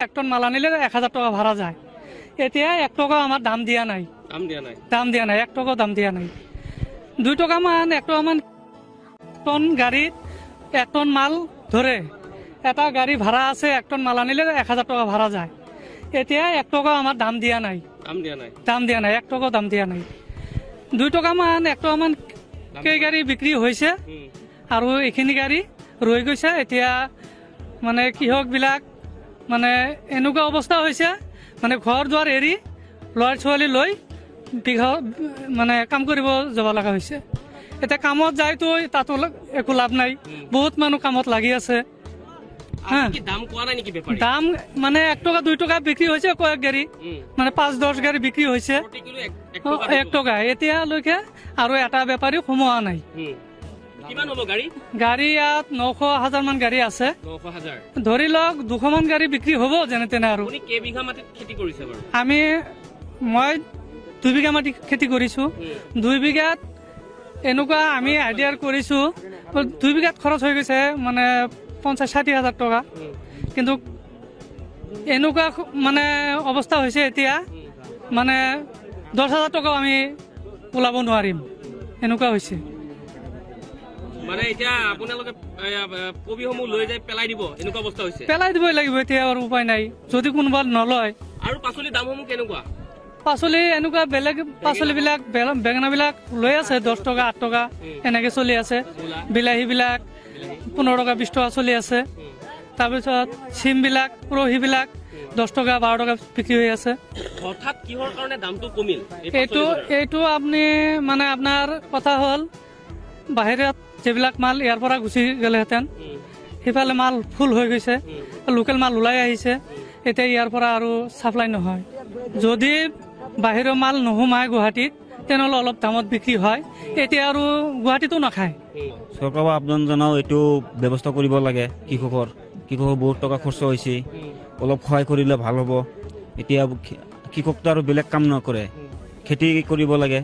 1 ton মাল আনিলে 1000 টাকা ভাড়া যায়। এতিয়া 1 টাকা আমার দাম দিয়া নাই, দাম দিয়া নাই 1 টাকাও দাম দিয়া নাই। 2 টাকা মান 1 টাকা মান টন গাড়িত 1 টন মাল ধরে, এটা গাড়ি ভাড়া আছে 1 টন মাল আনিলে 1000 টাকা ভাড়া যায়। এতিয়া 1 টাকাও আমার দাম দিয়া নাই, দাম দিয়া নাই 1 টাকাও দাম দিয়া নাই। 2 টাকা মান 1 টাকা মান কেই গাড়ী বিক্ৰী হৈছে আৰু এইখিনি গাড়ী ৰৈ গৈছে। এতিয়া মানে কৃষক বিলাক মানে এনেকুৱা অৱস্থা হৈছে, মানে ঘৰ দুৱাৰ এৰি ল'ৰা ছোৱালী লৈ মানে কাম কৰিব যাব লগা হৈছে। এতিয়া কামত যায়তো তাতো একো লাভ নাই, বহুত মানুহ কামত লাগি আছে। দাম মানে 1 টাকা 2 টাকা বিক্ৰী হৈছে কয়েক গাড়ী, মানে 5-10 গাড়ী বিক্ৰী হৈছে 1 টাকা এতিয়ালৈকে, আৰু এটা বেপাৰী সোমোৱা নাই। গাড়ী ইয়াত 900,000 মান গাড়ী আছে, ধৰি লওক 200 মান গাড়ী বিক্ৰী হ'ব যেনে তেনে। আৰু মই 2 বিঘা মাটি খেতি কৰিছো। 2 বিঘাত এনেকুৱা আমি আইডিয়াৰ কৰিছো, 2 বিঘাত খৰচ হৈ গৈছে মানে 50-60 হাজাৰ টকা। কিন্তু এনেকুৱা মানে অৱস্থা হৈছে এতিয়া, মানে 10,000 টকাও আমি ওলাব নোৱাৰিম, এনেকুৱা হৈছে। মানে এতিয়া আপোনালোকে কবিসমূহ লৈ যাই পেলাই দিব, এনেকুৱা অৱস্থা হৈছে। পেলাই দিবই লাগিব এতিয়া, আৰু উপায় নাই যদি কোনোবা নলয়। আৰু পাচলিৰ দামসমূহ কেনেকুৱা? পাচলি এনেকুৱা বেলেগ পাচলিবিলাক, বেঙেনা বিলাক লৈ আছে 10 টকা 8 টকা এনেকে চলি আছে। বিলাহী বিলাক 15 টকা 20 টকা চলি আছে। তাৰপিছত চিম বিলাক, ৰহি বিলাক 10 টকা 12 টকা বিক্ৰী হৈ আছে। হঠাৎ কিহৰ কাৰণে দামটো কমিল? এইটো আপুনি মানে আপোনাৰ কথা হ'ল, বাহিৰত যিবিলাক মাল ইয়াৰ পৰা গুচি গ'লেহেঁতেন, সিফালে মাল ফুল হৈ গৈছে, লোকেল মাল ওলাই আহিছে। এতিয়া ইয়াৰ পৰা আৰু চাপ্লাই নহয়। যদি বাহিৰৰ মাল নোসোমায় গুৱাহাটীত, তেনেহ'লে অলপ দামত বিক্ৰী হয়। এতিয়া আৰু গুৱাহাটীতো নাখায়। চৰকাৰৰ আবেদন জনাও এইটো ব্যৱস্থা কৰিব লাগে। কৃষকৰ বহুত টকা খৰচ হৈছে, অলপ সহায় কৰিলে ভাল হ'ব। এতিয়া কৃষকটো আৰু বেলেগ কাম নকৰে, খেতি কৰিব লাগে।